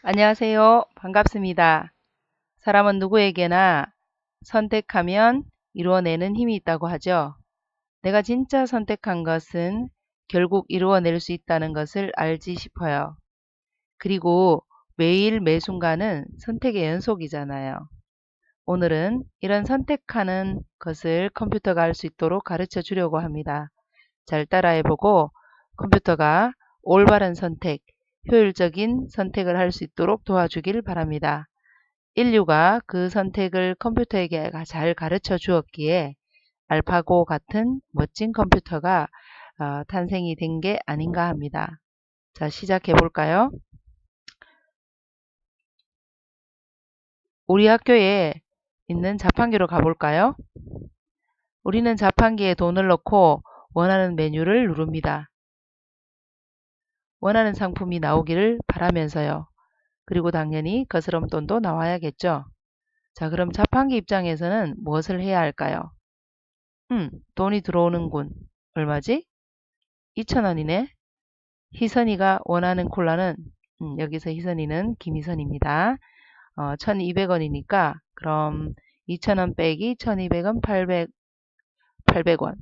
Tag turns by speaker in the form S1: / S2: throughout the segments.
S1: 안녕하세요. 반갑습니다. 사람은 누구에게나 선택하면 이루어내는 힘이 있다고 하죠. 내가 진짜 선택한 것은 결국 이루어낼 수 있다는 것을 알지 싶어요. 그리고 매일 매순간은 선택의 연속이잖아요. 오늘은 이런 선택하는 것을 컴퓨터가 할 수 있도록 가르쳐 주려고 합니다. 잘 따라해보고 컴퓨터가 올바른 선택, 효율적인 선택을 할 수 있도록 도와주길 바랍니다. 인류가 그 선택을 컴퓨터에게 잘 가르쳐 주었기에 알파고 같은 멋진 컴퓨터가 탄생이 된 게 아닌가 합니다. 자, 시작해 볼까요? 우리 학교에 있는 자판기로 가볼까요? 우리는 자판기에 돈을 넣고 원하는 메뉴를 누릅니다. 원하는 상품이 나오기를 바라면서요. 그리고 당연히 거스름돈도 나와야겠죠. 자, 그럼 자판기 입장에서는 무엇을 해야 할까요? 돈이 들어오는군. 얼마지? 2,000원이네. 희선이가 원하는 콜라는 여기서 희선이는 김희선입니다. 1,200원이니까 그럼 2,000원 빼기 1,200원 800원.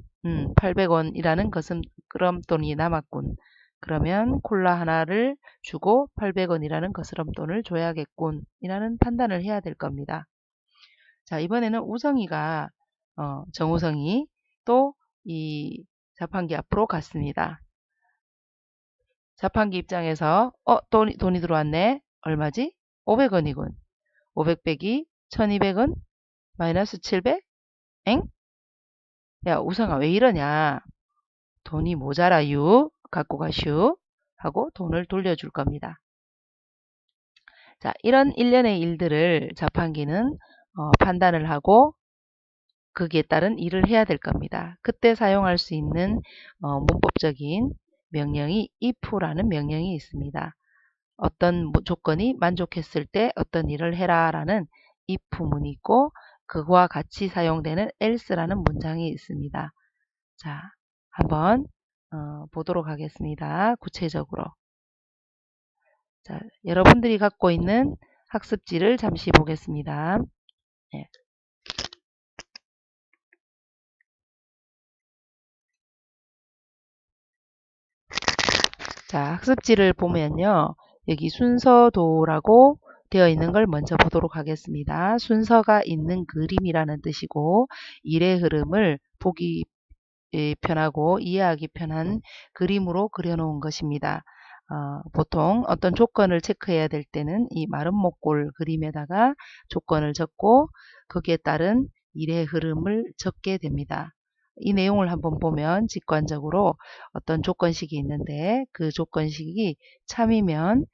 S1: 800원이라는 것은 그럼돈이 남았군. 그러면 콜라 하나를 주고 800원이라는 거스름돈을 줘야겠군. 이라는 판단을 해야 될 겁니다. 자, 이번에는 우성이가 정우성이 또 이 자판기 앞으로 갔습니다. 자판기 입장에서 돈이 들어왔네. 얼마지? 500원이군. 500 빼기 1200원 마이너스 700? 엥? 야, 우성아 왜 이러냐? 돈이 모자라유. 갖고 가슈. 하고 돈을 돌려줄 겁니다. 자, 이런 일련의 일들을 자판기는 판단을 하고 거기에 따른 일을 해야 될 겁니다. 그때 사용할 수 있는 문법적인 명령이 if라는 명령이 있습니다. 어떤 조건이 만족했을 때 어떤 일을 해라 라는 if문이 있고 그와 같이 사용되는 else라는 문장이 있습니다. 자, 한번 보도록 하겠습니다. 구체적으로. 자, 여러분들이 갖고 있는 학습지를 잠시 보겠습니다. 네. 자, 학습지를 보면요. 여기 순서도라고 되어 있는 걸 먼저 보도록 하겠습니다. 순서가 있는 그림이라는 뜻이고 일의 흐름을 보기 편하고 이해하기 편한 그림으로 그려놓은 것입니다. 보통 어떤 조건을 체크해야 될 때는 이 마른 목골 그림에다가 조건을 적고 거기에 따른 일의 흐름을 적게 됩니다. 이 내용을 한번 보면 직관적으로 어떤 조건식이 있는데 그 조건식이 참이면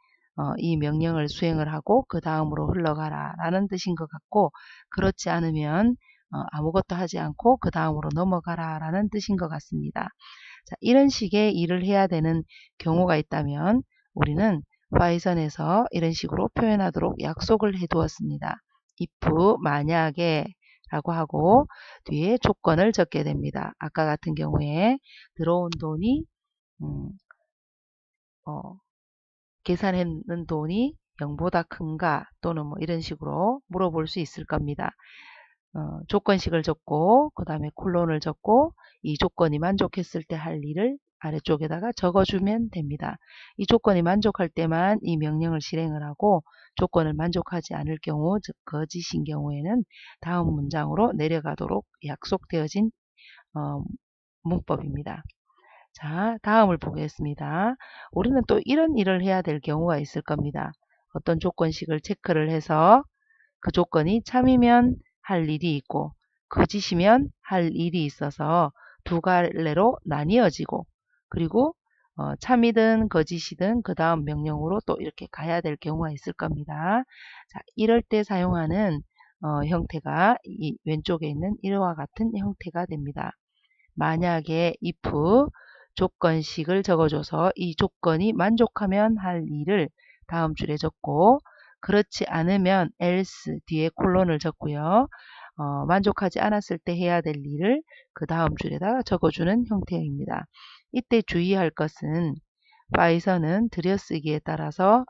S1: 이 명령을 수행을 하고 그 다음으로 흘러가라 라는 뜻인 것 같고 그렇지 않으면 아무것도 하지 않고 그 다음으로 넘어가라 라는 뜻인 것 같습니다. 자, 이런 식의 일을 해야 되는 경우가 있다면 우리는 파이썬에서 이런 식으로 표현하도록 약속을 해 두었습니다. if 만약에 라고 하고 뒤에 조건을 적게 됩니다. 아까 같은 경우에 들어온 돈이 계산했는 돈이 0보다 큰가 또는 뭐 이런 식으로 물어볼 수 있을 겁니다. 조건식을 적고 그 다음에 콜론을 적고 이 조건이 만족했을 때 할 일을 아래쪽에다가 적어주면 됩니다. 이 조건이 만족할 때만 이 명령을 실행을 하고 조건을 만족하지 않을 경우 즉 거짓인 경우에는 다음 문장으로 내려가도록 약속되어진 문법입니다. 자, 다음을 보겠습니다. 우리는 또 이런 일을 해야 될 경우가 있을 겁니다. 어떤 조건식을 체크를 해서 그 조건이 참이면 할 일이 있고 거짓이면 할 일이 있어서 두 갈래로 나뉘어지고 그리고 참이든 거짓이든 그 다음 명령으로 또 이렇게 가야 될 경우가 있을 겁니다. 자, 이럴 때 사용하는 형태가 이 왼쪽에 있는 이와 같은 형태가 됩니다. 만약에 if 조건식을 적어줘서 이 조건이 만족하면 할 일을 다음 줄에 적고 그렇지 않으면 else 뒤에 콜론을 적고요. 만족하지 않았을 때 해야 될 일을 그 다음 줄에다가 적어주는 형태입니다. 이때 주의할 것은 파이썬은 들여쓰기에 따라서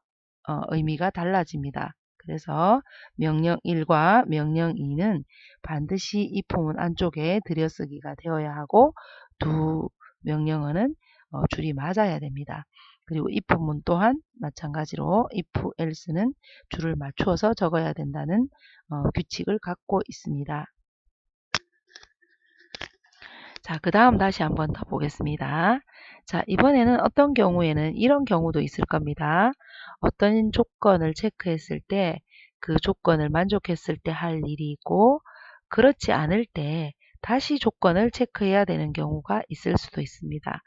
S1: 의미가 달라집니다. 그래서 명령 1과 명령 2는 반드시 입포문 안쪽에 들여쓰기가 되어야 하고 두 명령어는 줄이 맞아야 됩니다. 그리고 입포문 또한 마찬가지로 if, else는 줄을 맞추어서 적어야 된다는 규칙을 갖고 있습니다. 자, 그 다음 다시 한번 더 보겠습니다. 자, 이번에는 어떤 경우에는 이런 경우도 있을 겁니다. 어떤 조건을 체크했을 때 그 조건을 만족했을 때 할 일이 있고 그렇지 않을 때 다시 조건을 체크해야 되는 경우가 있을 수도 있습니다.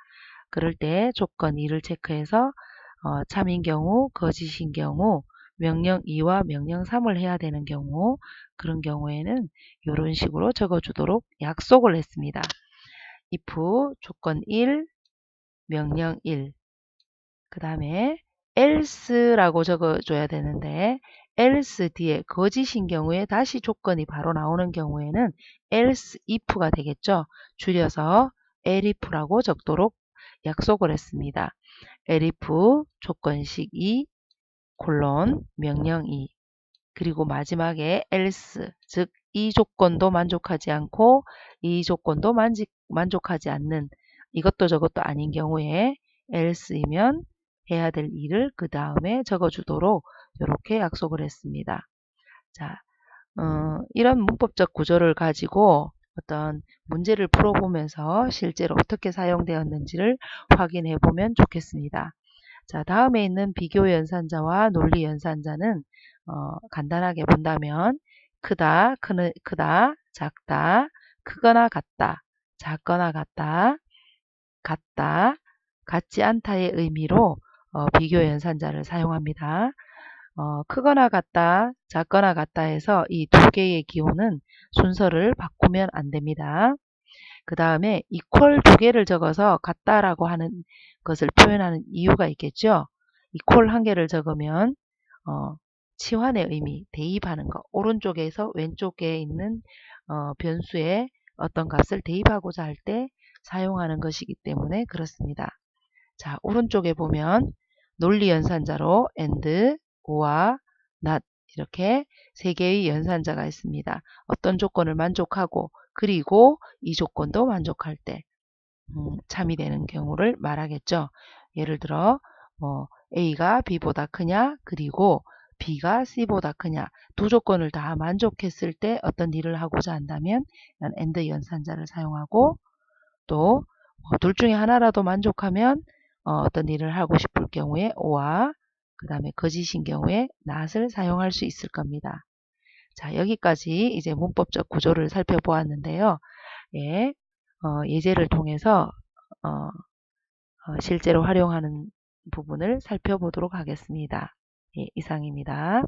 S1: 그럴 때 조건 2를 체크해서 참인 경우, 거짓인 경우, 명령 2와 명령 3을 해야 되는 경우 그런 경우에는 이런 식으로 적어주도록 약속을 했습니다. if 조건 1, 명령 1. 그 다음에 else라고 적어줘야 되는데 else 뒤에 거짓인 경우에 다시 조건이 바로 나오는 경우에는 else if가 되겠죠. 줄여서 elif라고 적도록 약속을 했습니다. elif 조건식 2, 콜론 명령 2. 그리고 마지막에 else, 즉 이 조건도 만족하지 않고 이 조건도 만족하지 않는 이것도 저것도 아닌 경우에 else이면 해야 될 일을 그 다음에 적어주도록 이렇게 약속을 했습니다. 자, 이런 문법적 구조를 가지고 어떤 문제를 풀어보면서 실제로 어떻게 사용되었는지를 확인해 보면 좋겠습니다. 자, 다음에 있는 비교 연산자와 논리 연산자는 간단하게 본다면 크다, 크다, 작다, 크거나 같다, 작거나 같다, 같다, 같지 않다의 의미로 비교 연산자를 사용합니다. 크거나 같다, 작거나 같다 해서 이 두 개의 기호는 순서를 바꾸면 안 됩니다. 그 다음에 equal 두 개를 적어서 같다라고 하는 것을 표현하는 이유가 있겠죠. equal 한 개를 적으면 치환의 의미, 대입하는 것, 오른쪽에서 왼쪽에 있는 변수에 어떤 값을 대입하고자 할 때 사용하는 것이기 때문에 그렇습니다. 자, 오른쪽에 보면 논리 연산자로 and, or와 not 이렇게 세 개의 연산자가 있습니다. 어떤 조건을 만족하고 그리고 이 조건도 만족할 때 참이 되는 경우를 말하겠죠. 예를 들어 A가 B보다 크냐 그리고 B가 C보다 크냐 두 조건을 다 만족했을 때 어떤 일을 하고자 한다면 and 연산자를 사용하고 또 둘 중에 하나라도 만족하면 어떤 일을 하고 싶을 경우에 or와 그 다음에 거짓인 경우에 not을 사용할 수 있을 겁니다. 자, 여기까지 이제 문법적 구조를 살펴보았는데요. 예, 예제를 통해서 실제로 활용하는 부분을 살펴보도록 하겠습니다. 예, 이상입니다.